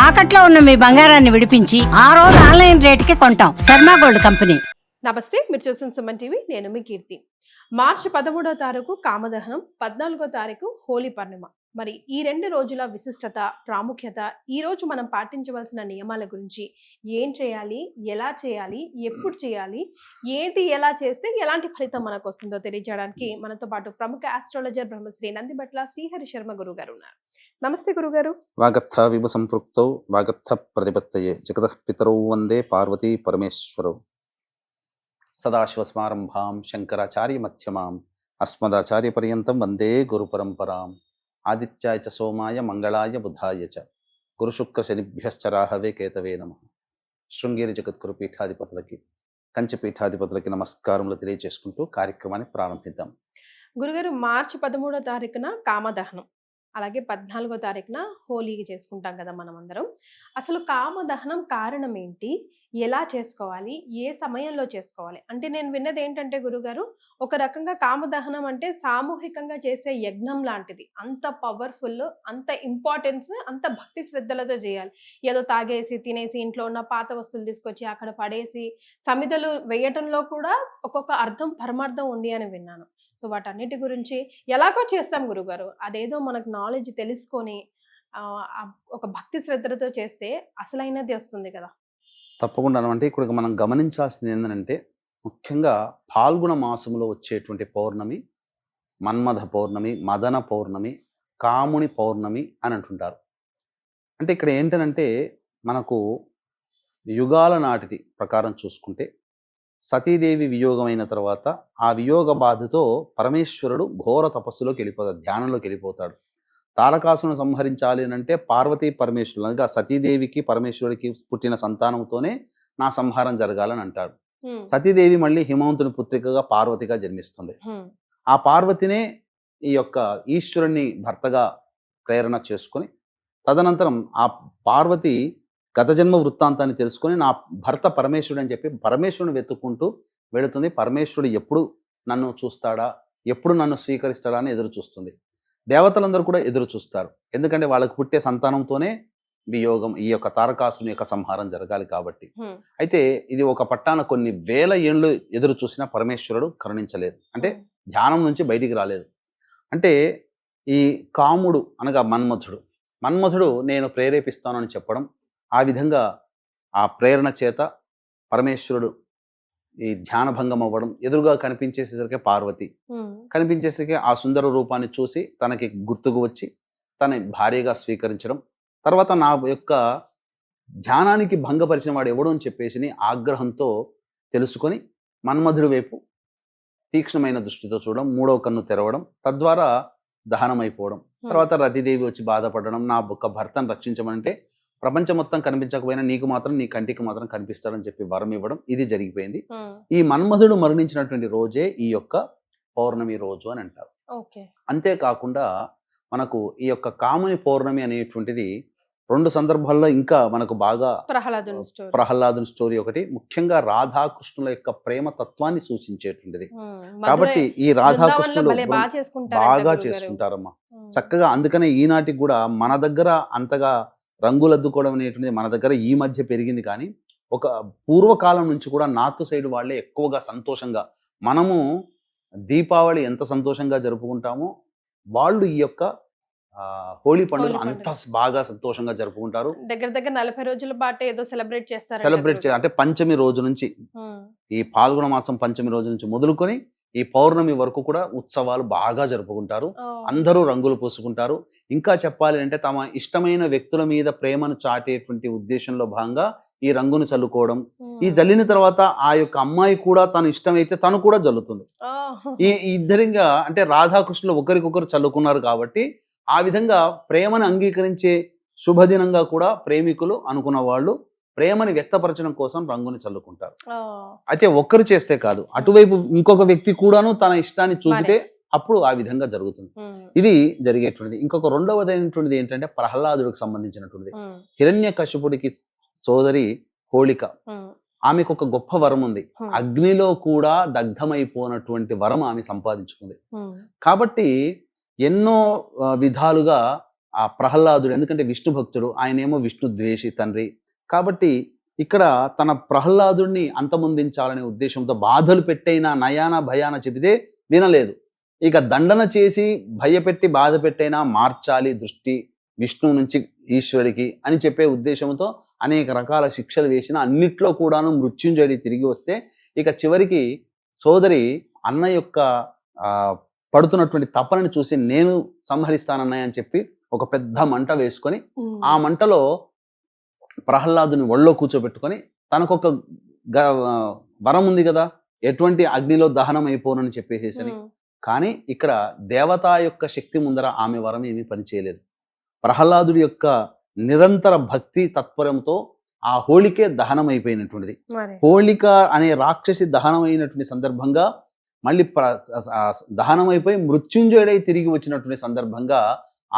తాకట్లో ఉన్న మీ బంగారాన్ని విడిపించి ఆ రోజు ఆన్లైన్ రేటుకి కొంటాం. Sharma gold company. నమస్తే, మీరు చూసిన సుమన్ టీవీ. నేను మీ కీర్తి. మార్చి 13వ తారీఖు కామదహనం, 14వ తారీఖు హోలీ పౌర్ణిమ. మరి ఈ 2 రోజుల విశిష్టత, ప్రాముఖ్యత, ఈ రోజు మనం పాటించవలసిన నియమాల గురించి, ఏం చేయాలి, ఎలా చేయాలి, ఎప్పుడు చేయాలి, ఏంటి ఎలా చేస్తే ఎలాంటి ఫలితం మనకు వస్తుందో తెలియజేయడానికి మనతో పాటు ప్రముఖ ఆస్ట్రాలజర్ బ్రహ్మశ్రీ నందిబట్ల శ్రీహరి శర్మ గురువు గారు ఉన్నారు. నమస్తే గురుగారు. వాగర్థ విభ సంపృక్తౌ వాగర్థ ప్రతిపత్తయే జగతః పితరౌ వందే పార్వతీ పరమేశ్వరౌ. సదాశివసమారంభాం శంకరాచార్య మధ్యమాం అస్మదాచార్య పర్యంతం వందే గురు పరంపరాం. ఆదిత్యాయ చ సోమాయ మంగళాయ బుధాయ చ గురు శుక్ర శనిభ్యశ్చ రాహవే కేతవే నమః. శృంగేరి జగద్గురు పీఠాధిపతులకి, కంచి పీఠాధిపతులకి నమస్కారములు తెలియజేసుకుంటూ కార్యక్రమాన్ని ప్రారంభిద్దాం. గురుగారు, మార్చి 13వ తారీఖున కామదహనం, అలాగే 14వ తారీఖున హోలీకి చేసుకుంటాం కదా మనం అందరం. అసలు కామదహనం కారణం ఏంటి, ఎలా చేసుకోవాలి, ఏ సమయంలో చేసుకోవాలి? అంటే నేను విన్నది ఏంటంటే గురుగారు, ఒక రకంగా కామదహనం అంటే సామూహికంగా చేసే యజ్ఞం లాంటిది. అంత పవర్ఫుల్, అంత ఇంపార్టెన్స్, అంత భక్తి శ్రద్ధలతో చేయాలి. ఏదో తాగేసి తినేసి ఇంట్లో ఉన్న పాత వస్తువులు తీసుకొచ్చి అక్కడ పడేసి సమిధలు వేయటంలో కూడా ఒక్కొక్క అర్థం పరమార్థం ఉంది అని విన్నాను. సో వాటన్నిటి గురించి ఎలాగో చేస్తాం గురుగారు, అదేదో మనకు నాలెడ్జ్ తెలుసుకొని ఒక భక్తి శ్రద్ధలతో చేస్తే అసలైనది వస్తుంది కదా. తప్పకుండా అంటే ఇక్కడ మనం గమనించాల్సింది ఏంటంటే, ముఖ్యంగా పాల్గొన మాసంలో వచ్చేటువంటి పౌర్ణమి మన్మథ పౌర్ణమి, మదన పౌర్ణమి, కాముని పౌర్ణమి అని అంటుంటారు. అంటే ఇక్కడ ఏంటనంటే, మనకు యుగాల నాటిది ప్రకారం చూసుకుంటే సతీదేవి వియోగమైన తర్వాత ఆ వియోగ బాధతో పరమేశ్వరుడు ఘోర తపస్సులోకి వెళ్ళిపోతాడు, ధ్యానంలోకి వెళ్ళిపోతాడు. తారకాసును సంహరించాలి అని అంటే పార్వతీ పరమేశ్వరుడు అనగా సతీదేవికి పరమేశ్వరుడికి పుట్టిన సంతానంతోనే నా సంహారం జరగాలని అంటాడు. సతీదేవి మళ్ళీ హిమవంతుని పుత్రికగా పార్వతిగా జన్మిస్తుంది. ఆ పార్వతినే ఈ యొక్క ఈశ్వరుణ్ణి భర్తగా ప్రేరణ చేసుకొని, తదనంతరం ఆ పార్వతి గత జన్మ వృత్తాంతాన్ని తెలుసుకొని నా భర్త పరమేశ్వరుడు అని చెప్పి పరమేశ్వరుని వెతుక్కుంటూ వెళుతుంది. పరమేశ్వరుడు ఎప్పుడు నన్ను చూస్తాడా, ఎప్పుడు నన్ను స్వీకరిస్తాడా అని ఎదురు చూస్తుంది. దేవతలందరూ కూడా ఎదురు చూస్తారు, ఎందుకంటే వాళ్ళకు పుట్టే సంతానంతోనే వియోగం, ఈ యొక్క తారకాసుని యొక్క సంహారం జరగాలి కాబట్టి. అయితే ఇది ఒక పట్టాన కొన్ని వేల ఏళ్ళు ఎదురు చూసినా పరమేశ్వరుడు కరుణించలేదు, అంటే ధ్యానం నుంచి బయటికి రాలేదు. అంటే ఈ కాముడు అనగా మన్మథుడు నేను ప్రేరేపిస్తానని చెప్పడం, ఆ విధంగా ఆ ప్రేరణ చేత పరమేశ్వరుడు ఈ ధ్యానభంగం అవ్వడం, ఎదురుగా కనిపించేసేసరికి పార్వతి కనిపించేసరికి ఆ సుందర రూపాన్ని చూసి తనకి గుర్తుకు వచ్చి తన భార్యగా స్వీకరించడం, తర్వాత నా యొక్క ధ్యానానికి భంగపరిచిన వాడు ఎవడు అని చెప్పేసి ఆగ్రహంతో తెలుసుకొని మన్మధుడి వైపు తీక్ష్ణమైన దృష్టితో చూడడం, మూడవ కన్ను తెరవడం, తద్వారా దహనమైపోవడం. తర్వాత రతిదేవి వచ్చి బాధపడడం, నా యొక్క భర్తను రక్షించమంటే ప్రపంచం మొత్తం కనిపించకపోయినా నీకు మాత్రం, నీ కంటికి మాత్రం కనిపిస్తాడని చెప్పి వరం ఇవ్వడం, ఇది జరిగిపోయింది. ఈ మన్మధుడు మరణించినటువంటి రోజే ఈ యొక్క పౌర్ణమి రోజు అని అంటారు. అంతేకాకుండా మనకు ఈ యొక్క కాముని పౌర్ణమి అనేటువంటిది 2 సందర్భాల్లో ఇంకా మనకు బాగా ప్రహ్లాదుని స్టోరీ ఒకటి, ముఖ్యంగా రాధాకృష్ణుల యొక్క ప్రేమ తత్వాన్ని సూచించేటువంటిది. కాబట్టి ఈ రాధాకృష్ణులు బాగా చేసుకుంటారమ్మా చక్కగా. అందుకనే ఈనాటికి కూడా మన దగ్గర అంతగా రంగులద్దుకోవడం అనేటువంటిది మన దగ్గర ఈ మధ్య పెరిగింది, కానీ ఒక పూర్వకాలం నుంచి కూడా నార్త్ సైడ్ వాళ్ళే ఎక్కువగా సంతోషంగా, మనము దీపావళి ఎంత సంతోషంగా జరుపుకుంటామో వాళ్ళు ఈ యొక్క హోలీ పండుగ అంత బాగా సంతోషంగా జరుపుకుంటారు. దగ్గర 40 రోజుల పాటు ఏదో సెలబ్రేట్ అంటే పంచమి రోజు నుంచి, ఈ పాల్గొన మాసం పంచమి రోజు నుంచి మొదలుకొని ఈ పౌర్ణమి వరకు కూడా ఉత్సవాలు బాగా జరుపుకుంటారు. అందరూ రంగులు పూసుకుంటారు. ఇంకా చెప్పాలి అంటే తమ ఇష్టమైన వ్యక్తుల మీద ప్రేమను చాటేటువంటి ఉద్దేశంలో భాగంగా ఈ రంగును చల్లుకోవడం, ఈ జల్లిన తర్వాత ఆ యొక్క అమ్మాయి కూడా తను ఇష్టమైతే తను కూడా జల్లుతుంది. ఈ ఇద్దరిగా అంటే రాధాకృష్ణులు ఒకరికొకరు చల్లుకున్నారు కాబట్టి ఆ విధంగా ప్రేమను అంగీకరించే శుభదినంగా కూడా ప్రేమికులు అనుకున్న వాళ్ళు ప్రేమని వ్యక్తపరచడం కోసం రంగుని చల్లుకుంటారు. అయితే ఒక్కరు చేస్తే కాదు, అటువైపు ఇంకొక వ్యక్తి కూడాను తన ఇష్టాన్ని చూపితే అప్పుడు ఆ విధంగా జరుగుతుంది. ఇది జరిగేటువంటిది. ఇంకొక రెండవదైనటువంటిది ఏంటంటే ప్రహ్లాదుడికి సంబంధించినటువంటిది. హిరణ్యకశిపుడికి సోదరి హోళిక, ఆమెకు ఒక గొప్ప వరం ఉంది. అగ్నిలో కూడా దగ్ధమైపోయినటువంటి వరం ఆమె సంపాదించుకుంది. కాబట్టి ఎన్నో విధాలుగా ఆ ప్రహ్లాదుడు ఎందుకంటే విష్ణు భక్తుడు, ఆయనేమో విష్ణు ద్వేషి తండ్రి. కాబట్టి ఇక్కడ తన ప్రహ్లాదుడిని అంతమొందించాలనే ఉద్దేశంతో బాధలు పెట్టైనా నయాన భయాన చెబితే వినలేదు. ఇక దండన చేసి భయపెట్టి బాధ పెట్టైనా మార్చాలి దృష్టి విష్ణువు నుంచి ఈశ్వరుడికి అని చెప్పే ఉద్దేశంతో అనేక రకాల శిక్షలు వేసిన అన్నిట్లో కూడాను మృత్యుంజయుడి తిరిగి వస్తే ఇక చివరికి సోదరి అన్న యొక్క పడుతున్నటువంటి తపనని చూసి నేను సంహరిస్తానన్నయ్య అని చెప్పి ఒక పెద్ద మంట వేసుకొని ఆ మంటలో ప్రహ్లాదుని ఒళ్ళో కూర్చోబెట్టుకొని తనకొక వరం ఉంది కదా, ఎటువంటి అగ్నిలో దహనం అయిపోనని చెప్పేసేసని. కానీ ఇక్కడ దేవత యొక్క శక్తి ముందర ఆమె వరం ఏమీ పనిచేయలేదు. ప్రహ్లాదుడి యొక్క నిరంతర భక్తి తత్పరంతో ఆ హోళికే దహనం అయిపోయినటువంటిది. హోళిక అనే రాక్షసి దహనం అయినటువంటి సందర్భంగా మళ్ళీ దహనం అయిపోయి మృత్యుంజయుడై తిరిగి వచ్చినటువంటి సందర్భంగా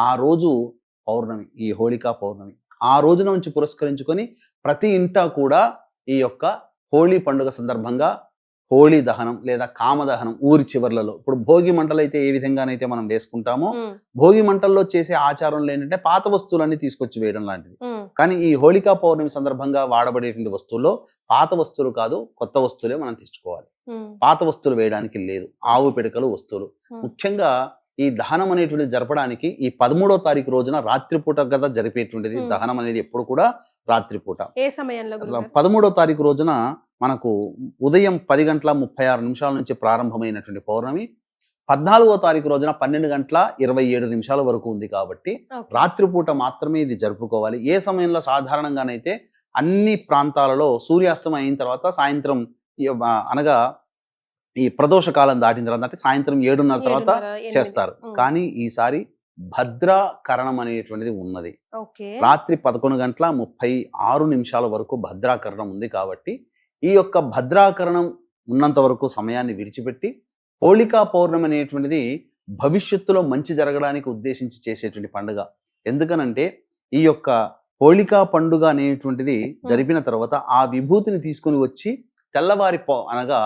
ఆ రోజు పౌర్ణమి, ఈ హోళికా పౌర్ణమి. ఆ రోజున నుంచి పురస్కరించుకొని ప్రతి ఇంటా కూడా ఈ యొక్క హోళీ పండుగ సందర్భంగా హోళీ దహనం లేదా కామదహనం ఊరి చివర్లలో, ఇప్పుడు భోగి మంటలు అయితే ఏ విధంగానైతే మనం వేసుకుంటామో భోగి మంటల్లో చేసే ఆచారంలో ఏంటంటే పాత వస్తువులన్నీ తీసుకొచ్చి వేయడం లాంటిది. కానీ ఈ హోళికా పౌర్ణమి సందర్భంగా వాడబడేటువంటి వస్తువుల్లో పాత వస్తువులు కాదు, కొత్త వస్తువులే మనం తెచ్చుకోవాలి. పాత వస్తువులు వేయడానికి లేదు. ఆవు పిడకలు వస్తువులు. ముఖ్యంగా ఈ దహనం అనేటువంటిది జరపడానికి ఈ 13వ తారీఖు రోజున రాత్రిపూట కదా జరిపేటువంటిది. దహనం అనేది ఎప్పుడు కూడా రాత్రిపూట. ఏ సమయంలో? 13వ తారీఖు రోజున మనకు ఉదయం 10:36 నుంచి ప్రారంభమైనటువంటి పౌర్ణమి 14వ తారీఖు రోజున 12:27 వరకు ఉంది. కాబట్టి రాత్రిపూట మాత్రమే ఇది జరుపుకోవాలి. ఏ సమయంలో సాధారణంగానైతే అన్ని ప్రాంతాలలో సూర్యాస్తమయం అయిన తర్వాత సాయంత్రం అనగా ఈ ప్రదోష కాలం దాటిన తర్వాత అంటే సాయంత్రం 7:30 తర్వాత చేస్తారు. కానీ ఈసారి భద్రాకరణం అనేటువంటిది ఉన్నది. రాత్రి 11:36 వరకు భద్రాకరణం ఉంది. కాబట్టి ఈ యొక్క భద్రాకరణం ఉన్నంత వరకు సమయాన్ని విడిచిపెట్టి హోళికా పౌర్ణమి అనేటువంటిది భవిష్యత్తులో మంచి జరగడానికి ఉద్దేశించి చేసేటువంటి పండుగ. ఎందుకనంటే ఈ యొక్క హోళికా పండుగ అనేటువంటిది జరిపిన తర్వాత ఆ విభూతిని తీసుకొని వచ్చి తెల్లవారి అనగా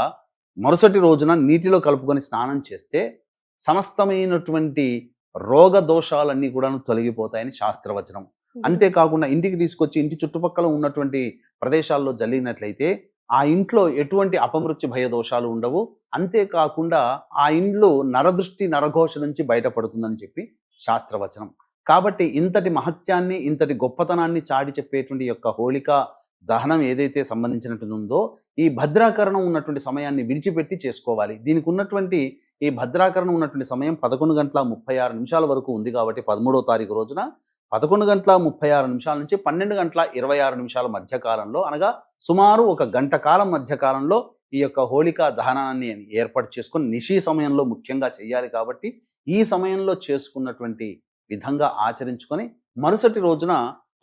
మరుసటి రోజున నీటిలో కలుపుకొని స్నానం చేస్తే సమస్తమైనటువంటి రోగ దోషాలన్నీ కూడా తొలగిపోతాయని శాస్త్రవచనం. అంతేకాకుండా ఇంటికి తీసుకొచ్చి ఇంటి చుట్టుపక్కల ఉన్నటువంటి ప్రదేశాల్లో జల్లినట్లయితే ఆ ఇంట్లో ఎటువంటి అపమృత్యు భయ దోషాలు ఉండవు. అంతేకాకుండా ఆ ఇంట్లో నరదృష్టి నరఘోష నుంచి బయటపడుతుందని చెప్పి శాస్త్రవచనం. కాబట్టి ఇంతటి మహత్యాన్ని ఇంతటి గొప్పతనాన్ని చాటి చెప్పేటువంటి యొక్క హోళికా దహనం ఏదైతే సంబంధించినటువంటి ఉందో ఈ భద్రాకరణం ఉన్నటువంటి సమయాన్ని విడిచిపెట్టి చేసుకోవాలి. దీనికి ఉన్నటువంటి ఈ భద్రాకరణం ఉన్నటువంటి సమయం 11:36 వరకు ఉంది. కాబట్టి 13వ తారీఖు రోజున 11:36 నుంచి 12:26 మధ్య కాలంలో అనగా సుమారు 1 గంట కాలం మధ్య కాలంలో ఈ యొక్క హోళికా దహనాన్ని ఏర్పాటు చేసుకొని నిశీ సమయంలో ముఖ్యంగా చేయాలి. కాబట్టి ఈ సమయంలో చేసుకున్నటువంటి విధంగా ఆచరించుకొని మరుసటి రోజున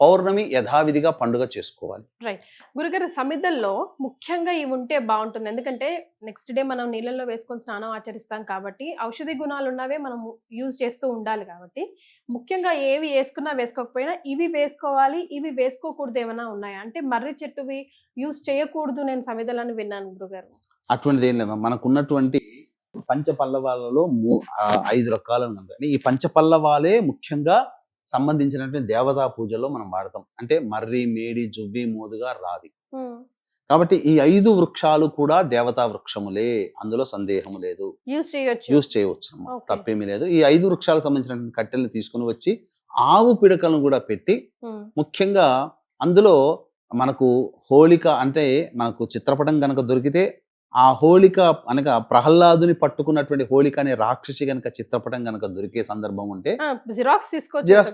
పౌర్ణమి యథావిధిగా పండుగ చేసుకోవాలి. రైట్ గురుగారు, సమిధల్లో ముఖ్యంగా ఇవి ఉంటే బాగుంటుంది. ఎందుకంటే నెక్స్ట్ డే మనం నీళ్ళల్లో వేసుకొని స్నానం ఆచరిస్తాం కాబట్టి ఔషధి గుణాలు ఉన్నవే మనం యూజ్ చేస్తూ ఉండాలి. కాబట్టి ముఖ్యంగా ఏవి వేసుకున్నా వేసుకోకపోయినా ఇవి వేసుకోవాలి, ఇవి వేసుకోకూడదు ఏమైనా ఉన్నాయా? అంటే మర్రి చెట్టువి యూజ్ చేయకూడదు నేను సమిధలను విన్నాను గురుగారు. అటువంటిది ఏం లేదు. మనకున్నటువంటి పంచపల్లవాలలో 5 రకాలు ఉన్నాయి. ఈ పంచపల్లవాలే ముఖ్యంగా సంబంధించినటువంటి దేవతా పూజలో మనం వాడతాం. అంటే మర్రి, మేడి, జువ్వి, మోదుగా, రావి. కాబట్టి ఈ 5 వృక్షాలు కూడా దేవతా వృక్షములే, అందులో సందేహము లేదు. యూజ్ చేయవచ్చు, తప్పేమీ లేదు. ఈ 5 వృక్షాలకు సంబంధించినటువంటి కట్టెలను తీసుకుని వచ్చి ఆవు పిడకలను కూడా పెట్టి ముఖ్యంగా అందులో మనకు హోళిక అంటే మనకు చిత్రపటం కనుక దొరికితే ఆ హోళిక అనగా ప్రహ్లాదుని పట్టుకున్నటువంటి హోళిక అనే రాక్షసి కనుక చిత్రపటం కనుక దొరికే సందర్భం ఉంటే జిరాక్స్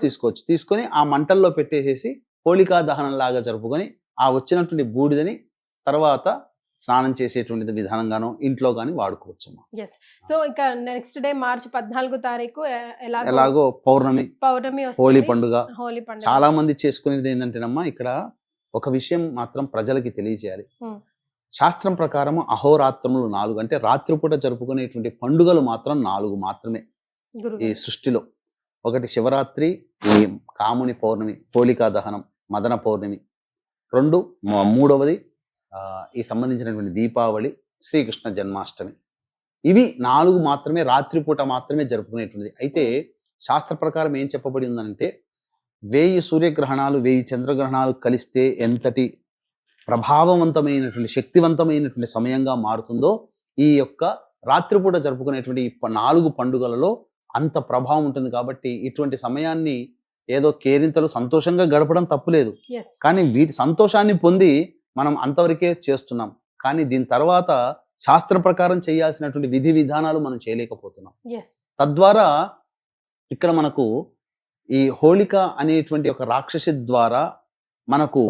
తీసుకోవచ్చు. తీసుకొని ఆ మంటల్లో పెట్టేసేసి హోళికా దహనం లాగా జరుపుకొని ఆ వచ్చినటువంటి బూడిదని తర్వాత స్నానం చేసేటువంటి విధానంగానో ఇంట్లో గానీ వాడుకోవచ్చు. సో ఇక నెక్స్ట్ డే మార్చి 14వ తారీఖు ఎలాగో పౌర్ణమి హోళీ పండుగ చాలా మంది చేసుకునేది ఏంటంటేనమ్మా, ఇక్కడ ఒక విషయం మాత్రం ప్రజలకి తెలియజేయాలి. శాస్త్రం ప్రకారం అహోరాత్రములు 4 అంటే రాత్రిపూట జరుపుకునేటువంటి పండుగలు మాత్రం 4 మాత్రమే ఈ సృష్టిలో. ఒకటి శివరాత్రి, ఈ కాముని పౌర్ణమి, హోళికా దహనం, మదన పౌర్ణమి. మూడవది ఈ సంబంధించినటువంటి దీపావళి, శ్రీకృష్ణ జన్మాష్టమి. ఇవి 4 మాత్రమే రాత్రిపూట మాత్రమే జరుపుకునేటువంటిది. అయితే శాస్త్ర ప్రకారం ఏం చెప్పబడి ఉందంటే 1000 సూర్యగ్రహణాలు 1000 చంద్రగ్రహణాలు కలిస్తే ఎంతటి ప్రభావవంతమైనటువంటి శక్తివంతమైనటువంటి సమయంగా మారుతుందో ఈ యొక్క రాత్రిపూట జరుపుకునేటువంటి ఈ 4 పండుగలలో అంత ప్రభావం ఉంటుంది. కాబట్టి ఇటువంటి సమయాన్ని ఏదో కేరింతలు సంతోషంగా గడపడం తప్పులేదు, ఎస్ కానీ వీటి సంతోషాన్ని పొంది మనం అంతవరకే చేస్తున్నాం. కానీ దీని తర్వాత శాస్త్ర ప్రకారం చేయాల్సినటువంటి విధి విధానాలు మనం చేయలేకపోతున్నాం. ఎస్ తద్వారా ఇక్కడ మనకు ఈ హోళిక అనేటువంటి ఒక రాక్షసి ద్వారా మనకు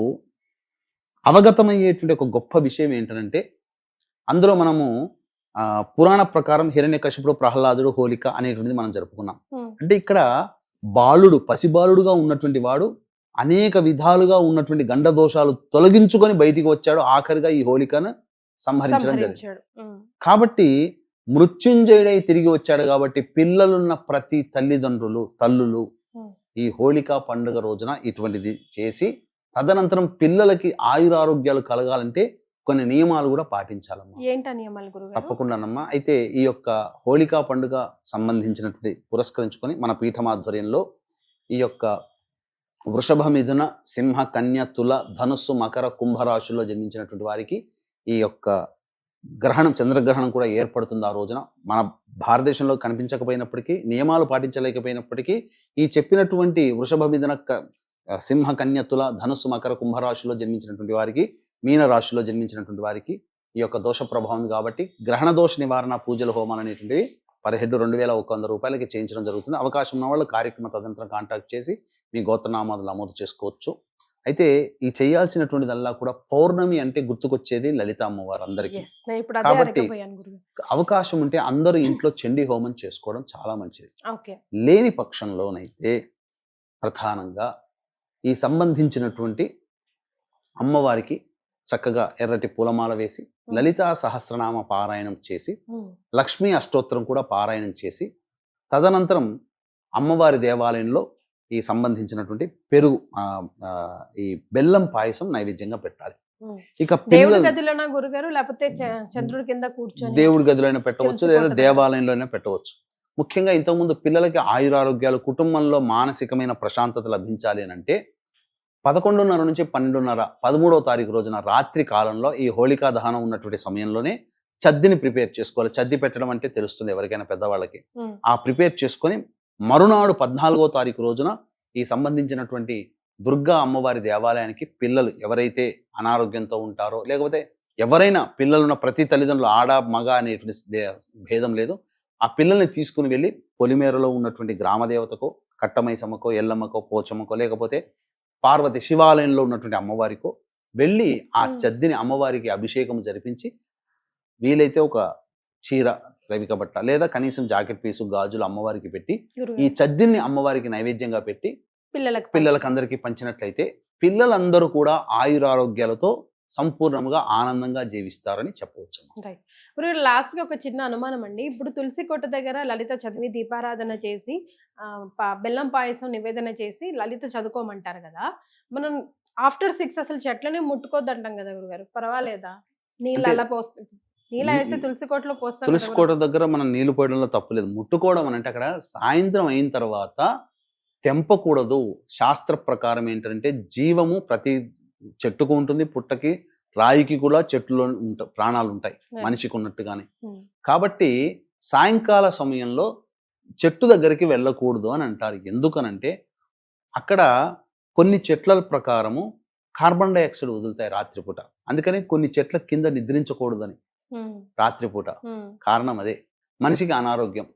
అవగతమయ్యేటువంటి ఒక గొప్ప విషయం ఏంటంటే, అందులో మనము పురాణ ప్రకారం హిరణ్యకశిపుడు, ప్రహ్లాదుడు, హోళిక అనేటువంటిది మనం జరుపుకున్నాం. అంటే ఇక్కడ బాలుడు, పసిబాలుడుగా ఉన్నటువంటి వాడు అనేక విధాలుగా ఉన్నటువంటి గండ దోషాలు తొలగించుకొని బయటికి వచ్చాడు. ఆఖరిగా ఈ హోళికను సంహరించడం జరిగింది. కాబట్టి మృత్యుంజయుడై తిరిగి వచ్చాడు. కాబట్టి పిల్లలున్న ప్రతి తల్లులు ఈ హోళికా పండుగ రోజున ఇటువంటిది చేసి తదనంతరం పిల్లలకి ఆయురారోగ్యాలు కలగాలంటే కొన్ని నియమాలు కూడా పాటించాలమ్మా. ఏంటా నియమాలు గురుగారు? తప్పకుండానమ్మా. అయితే ఈ యొక్క హోళికా పండుగ సంబంధించినటువంటి పురస్కరించుకొని మన పీఠమాధ్వర్యంలో ఈ యొక్క వృషభ, మిథున, సింహ, కన్య, తుల, ధనుస్సు, మకర, కుంభరాశుల్లో జన్మించినటువంటి వారికి ఈ యొక్క గ్రహణం, చంద్రగ్రహణం కూడా ఏర్పడుతుంది. ఆ రోజున మన భారతదేశంలో కనిపించకపోయినప్పటికీ, నియమాలు పాటించలేకపోయినప్పటికీ ఈ చెప్పినటువంటి వృషభ, మిథున, సింహ, కన్య, తుల, ధనుస్సు, మకర, కుంభరాశిలో జన్మించినటువంటి వారికి, మీన రాశిలో జన్మించినటువంటి వారికి ఈ యొక్క దోష ప్రభావం కాబట్టి గ్రహణ దోష నివారణ పూజల హోమాలు అనేటువంటివి పర్ హెడ్ 2100 రూపాయలకి చేయించడం జరుగుతుంది. అవకాశం ఉన్న వాళ్ళు కార్యక్రమ తదనంతరం కాంటాక్ట్ చేసి మీ గోత్రనామాలు నమోదు చేసుకోవచ్చు. అయితే ఈ చేయాల్సినటువంటిదల్లా కూడా పౌర్ణమి అంటే గుర్తుకొచ్చేది లలిత అమ్మవారు అందరికీ. కాబట్టి అవకాశం ఉంటే అందరూ ఇంట్లో చండీ హోమం చేసుకోవడం చాలా మంచిది. లేని పక్షంలోనైతే ప్రధానంగా ఈ సంబంధించినటువంటి అమ్మవారికి చక్కగా ఎర్రటి పూలమాల వేసి లలితా సహస్రనామ పారాయణం చేసి లక్ష్మీ అష్టోత్తరం కూడా పారాయణం చేసి తదనంతరం అమ్మవారి దేవాలయంలో ఈ సంబంధించినటువంటి పెరుగు ఈ బెల్లం పాయసం నైవేద్యంగా పెట్టాలి. ఇక దేవుడి గదిలోనా గురుగారు, లేకపోతే చంద్రుడి కింద కూర్చొని దేవుడి గదిలోనే పెట్టవచ్చు, లేదా దేవాలయంలోనే పెట్టవచ్చు. ముఖ్యంగా ఇంతకుముందు పిల్లలకి ఆయురారోగ్యాలు, కుటుంబంలో మానసికమైన ప్రశాంతత లభించాలి అని అంటే 11:30 నుంచి 12:30 13వ తారీఖు రోజున రాత్రి కాలంలో ఈ హోళికా దహనం ఉన్నటువంటి సమయంలోనే చద్దిని ప్రిపేర్ చేసుకోవాలి. చద్ది పెట్టడం అంటే తెలుస్తుంది ఎవరికైనా పెద్దవాళ్ళకి. ఆ ప్రిపేర్ చేసుకొని మరునాడు 14వ తారీఖు రోజున ఈ సంబంధించినటువంటి దుర్గా అమ్మవారి దేవాలయానికి పిల్లలు ఎవరైతే అనారోగ్యంతో ఉంటారో, లేకపోతే ఎవరైనా పిల్లలున్న ప్రతి తల్లిదండ్రులు ఆడ మగ అనేటువంటి భేదం లేదు, ఆ పిల్లల్ని తీసుకుని వెళ్ళి పొలిమేరలో ఉన్నటువంటి గ్రామదేవతకో, కట్టమైసమ్మకో, ఎల్లమ్మకో, పోచమ్మకో, లేకపోతే పార్వతి శివాలయంలో ఉన్నటువంటి అమ్మవారికో వెళ్ళి ఆ చద్దిని అమ్మవారికి అభిషేకం జరిపించి వీలైతే ఒక చీర, రవిక బట్ట, లేదా కనీసం జాకెట్ పీసు, గాజులు అమ్మవారికి పెట్టి ఈ చద్దిని అమ్మవారికి నైవేద్యంగా పెట్టి పిల్లలకు అందరికీ పంచినట్లయితే పిల్లలందరూ కూడా ఆయురారోగ్యాలతో సంపూర్ణంగా ఆనందంగా జీవిస్తారని చెప్పవచ్చు. లాస్ట్ గా ఒక చిన్న అనుమానం అండి. ఇప్పుడు తులసి కోట దగ్గర లలిత చదివి దీపారాధన చేసి బెల్లం పాయసం నివేదన చేసి లలిత చదువుకోమంటారు కదా, మనం ఆఫ్టర్ 6 అసలు చెట్లనే ముట్టుకోద్దు అంటాం కదా గురుగారు, పర్వాలేదా? నీళ్ళు అలా నీళ్ళు అయితే తులసి కోటలో పోస్తాం. తులసి కోట దగ్గర మనం నీళ్లు పోయడంలో తప్పులేదు. ముట్టుకోవడం అని అంటే అక్కడ సాయంత్రం అయిన తర్వాత తెంపకూడదు. శాస్త్ర ప్రకారం ఏంటంటే జీవము ప్రతి చెట్టుకు ఉంటుంది, పుట్టకి, రాయికి కూడా చెట్టులో ప్రాణాలు ఉంటాయి మనిషికి ఉన్నట్టుగానే. కాబట్టి సాయంకాల సమయంలో చెట్టు దగ్గరికి వెళ్ళకూడదు అని అంటారు. ఎందుకనంటే అక్కడ కొన్ని చెట్ల ప్రకారము కార్బన్ డైఆక్సైడ్ వదులుతాయి రాత్రిపూట. అందుకని కొన్ని చెట్ల కింద నిద్రించకూడదని రాత్రిపూట. కారణం అదే, మనిషికి అనారోగ్యం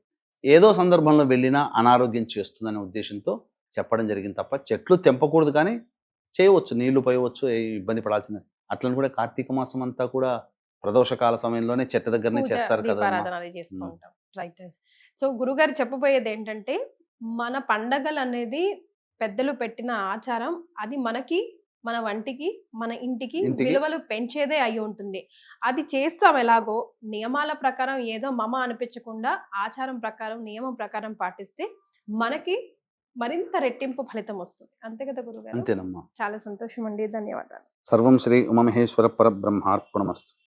ఏదో సందర్భంలో వెళ్ళినా అనారోగ్యం చేస్తుందనే ఉద్దేశంతో చెప్పడం జరిగింది తప్ప చెట్లు తెంపకూడదు. కానీ చేయవచ్చు, నీళ్లు పోయవచ్చు, ఇబ్బంది పడాల్సిందే. అట్లని కూడా కార్తీక మాసం అంతా కూడా ప్రదోషకాల సమయంలోనే చెట్టు దగ్గరనే చేస్తారు కదా. రైట్. సో గురుగారు చెప్పబోయేది ఏంటంటే, మన పండగలు అనేది పెద్దలు పెట్టిన ఆచారం, అది మనకి, మన వంటికి, మన ఇంటికి విలువలు పెంచేదే అయి ఉంటుంది. అది చేస్తాం ఎలాగో నియమాల ప్రకారం, ఏదో మమ అనిపించకుండా ఆచారం ప్రకారం, నియమం ప్రకారం పాటిస్తే మనకి మరింత రెట్టింపు ఫలితం వస్తుంది. అంతే కదా గురుగారు? అంతేనమ్మా. చాలా సంతోషం అండి, ధన్యవాదాలు. సర్వం శ్రీ ఉమామహేశ్వర పరబ్రహ్మార్పణమస్తు.